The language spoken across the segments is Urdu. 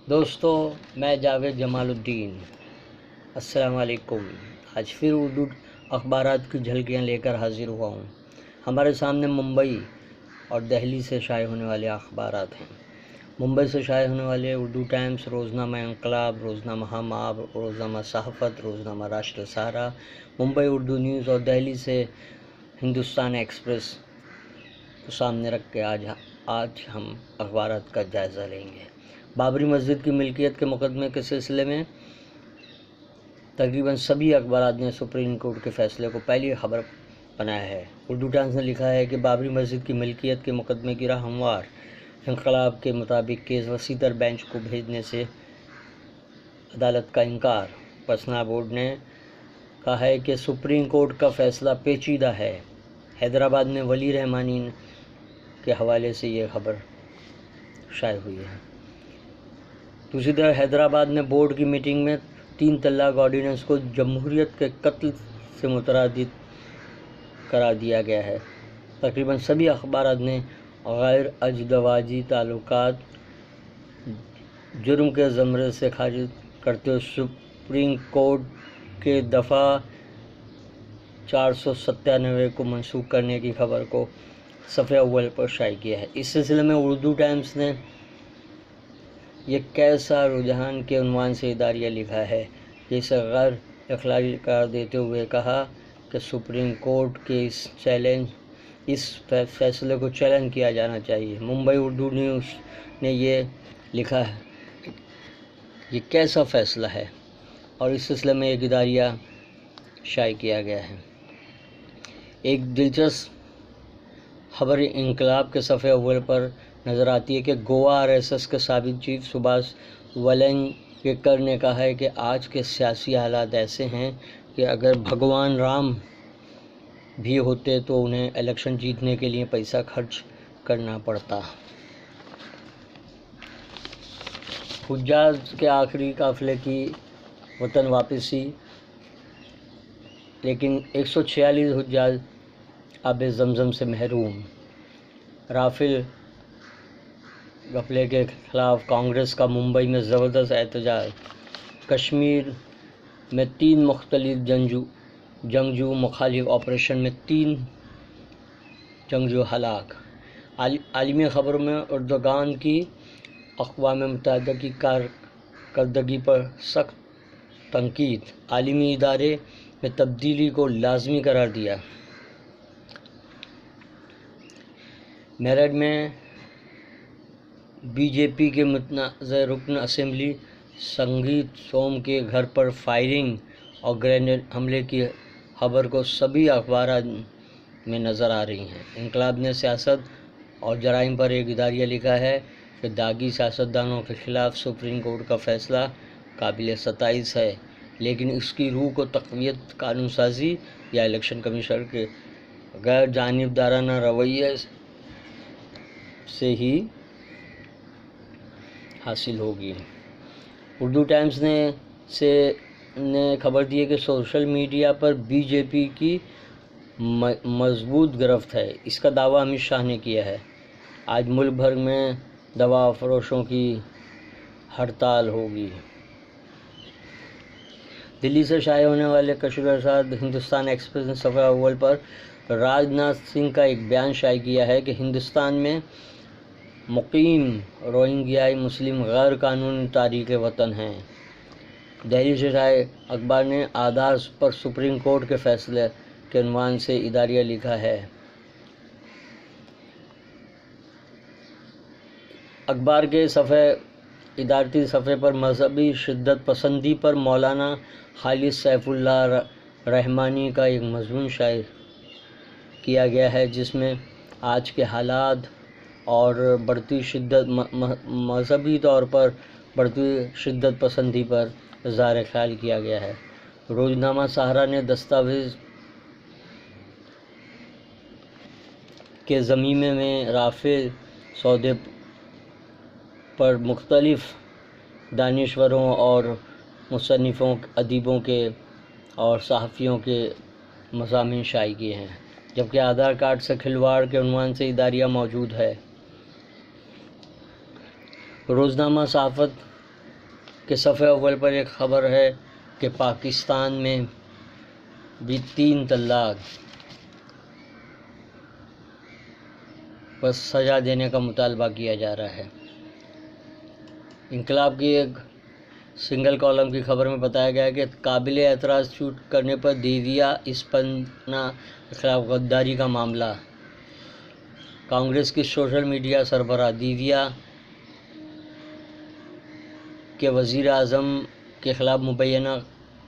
دوستو، میں جاوید جمال الدین، السلام علیکم۔ آج پھر اردو اخبارات کی جھلکیاں لے کر حاضر ہوا ہوں۔ ہمارے سامنے ممبئی اور دہلی سے شائع ہونے والے اخبارات ہیں۔ ممبئی سے شائع ہونے والے اردو ٹائمز، روزنامہ انقلاب، روزنامہ ہم آب، روزنامہ صحافت، روزنامہ راشٹر سہارا، ممبئی اردو نیوز، اور دہلی سے ہندوستان ایکسپریس کو سامنے رکھ کے آج ہم اخبارات کا جائزہ لیں گے۔ بابری مسجد کی ملکیت کے مقدمے کے سلسلے میں تقریباً سبھی اخبارات نے سپریم کورٹ کے فیصلے کو پہلی خبر بنایا ہے۔ اردو ٹائمز نے لکھا ہے کہ بابری مسجد کی ملکیت کے مقدمے کی راہ ہموار انقلاب کے مطابق کیس وسیع تر بینچ کو بھیجنے سے عدالت کا انکار۔ پسنا بورڈ نے کہا ہے کہ سپریم کورٹ کا فیصلہ پیچیدہ ہے۔ حیدرآباد میں ولی رحمانی کے حوالے سے یہ خبر شائع ہوئی ہے۔ دوسری طرف حیدرآباد میں بورڈ کی میٹنگ میں 3 طلاق آرڈیننس کو جمہوریت کے قتل سے مترادف قرار دیا گیا ہے۔ تقریباً سبھی اخبارات نے غیر ازدواجی تعلقات جرم کے زمرے سے خارج کرتے ہوئے سپریم کورٹ کے دفعہ 497 کو منسوخ کرنے کی خبر کو صفحہ اول پر شائع کیا ہے۔ اس سلسلے میں اردو ٹائمز نے یہ کیسا رجحان کے عنوان سے اداریہ لکھا ہے کہ اسے غیر اخلاقی قرار دیتے ہوئے کہا کہ سپریم کورٹ کے اس فیصلے کو چیلنج کیا جانا چاہیے۔ ممبئی اردو نیوز نے یہ لکھا ہے یہ کیسا فیصلہ ہے، اور اس سلسلے میں ایک اداریہ شائع کیا گیا ہے۔ ایک دلچسپ خبر انقلاب کے صفحہ اول پر نظر آتی ہے کہ گوا آر ایس ایس کے سابق چیف سبھاش والنگیکر نے کہا ہے کہ آج کے سیاسی حالات ایسے ہیں کہ اگر بھگوان رام بھی ہوتے تو انہیں الیکشن جیتنے کے لیے پیسہ خرچ کرنا پڑتا۔ حجاج کے آخری قافلے کی وطن واپسی، لیکن 146 حجاج آب زمزم سے محروم۔ رافیل غفلے کے خلاف کانگریس کا ممبئی میں زبردست احتجاج۔ کشمیر میں 3 مختلف جنگجو مخالف آپریشن میں 3 جنگجو ہلاک۔ عالمی خبروں میں اردوغان کی اقوام متحدہ کی کارکردگی پر سخت تنقید۔ عالمی ادارے میں تبدیلی کو لازمی قرار دیا۔ میرٹھ میں بی جے پی کے متنازع رکن اسمبلی سنگیت سوم کے گھر پر فائرنگ اور گرینیڈ حملے کی خبر کو سبھی اخبارات میں نظر آ رہی ہے۔ انقلاب نے سیاست اور جرائم پر ایک اداریہ لکھا ہے کہ داغی سیاستدانوں کے خلاف سپریم کورٹ کا فیصلہ قابل ستائش ہے، لیکن اس کی روح کو تقویت قانون سازی یا الیکشن کمیشن کے غیر جانبدارانہ رویے سے ہی حاصل ہوگی۔ اردو ٹائمز نے خبر دی ہے کہ سوشل میڈیا پر بی جے پی کی مضبوط گرفت ہے۔ اس کا دعویٰ امت شاہ نے کیا ہے۔ آج ملک بھر میں دوا فروشوں کی ہڑتال ہوگی۔ دلی سے شائع ہونے والے کشور ارشاد ہندوستان ایکسپریس نے صفحہ اول پر راج ناتھ سنگھ کا ایک بیان شائع کیا ہے کہ ہندوستان میں مقیم روہنگیائی مسلم غیر قانونی تارکین وطن ہیں۔ دہلی سے شائع اخبار نے آدھار پر سپریم کورٹ کے فیصلے کے عنوان سے اداریہ لکھا ہے۔ اخبار کے ادارتی صفحے پر مذہبی شدت پسندی پر مولانا خالد سیف اللہ رحمانی کا ایک مضمون شائع کیا گیا ہے، جس میں آج کے حالات اور مذہبی طور پر بڑھتی شدت پسندی پر اظہار خیال کیا گیا ہے۔ روزنامہ سہارا نے دستاویز کے ضمیمے میں رافیل سودے پر مختلف دانشوروں اور مصنفوں، ادیبوں کے اور صحافیوں کے مضامین شائع کیے ہیں، جبکہ آدھار کارڈ سے کھلواڑ کے عنوان سے اداریہ موجود ہے۔ روزنامہ صحافت کہ صفحہ اول پر ایک خبر ہے کہ پاکستان میں بھی 3 طلاق پر سزا دینے کا مطالبہ کیا جا رہا ہے۔ انقلاب کی ایک سنگل کالم کی خبر میں بتایا گیا ہے کہ قابل اعتراض ٹویٹ کرنے پر دیویا اسپندنا کے خلاف غداری کا معاملہ۔ کانگریس کی سوشل میڈیا سربراہ دیویا کے وزیر اعظم کے خلاف مبینہ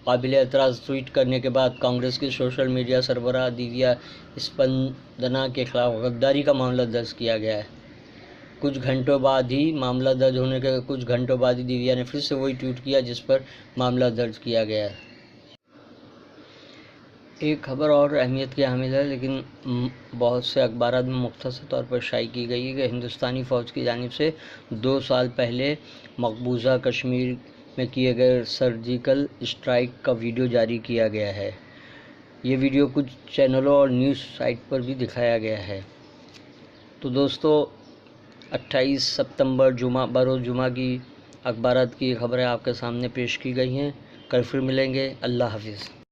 قابل اعتراض ٹویٹ کرنے کے بعد کانگریس کی سوشل میڈیا سربراہ دیویا اسپندنا کے خلاف غداری کا معاملہ درج کیا گیا ہے۔ معاملہ درج ہونے کے کچھ گھنٹوں بعد ہی دیویا نے پھر سے وہی ٹویٹ کیا جس پر معاملہ درج کیا گیا ہے۔ ایک خبر اور اہمیت کی حامل ہے لیکن بہت سے اخبارات میں مختصر طور پر شائع کی گئی ہے کہ ہندوستانی فوج کی جانب سے 2 سال پہلے مقبوضہ کشمیر میں کیے گئے سرجیکل اسٹرائیک کا ویڈیو جاری کیا گیا ہے۔ یہ ویڈیو کچھ چینلوں اور نیوز سائٹ پر بھی دکھایا گیا ہے۔ تو دوستو 28 ستمبر بروز جمعہ کی اخبارات کی خبریں آپ کے سامنے پیش کی گئی ہیں۔ کل پھر ملیں گے۔ اللہ حافظ۔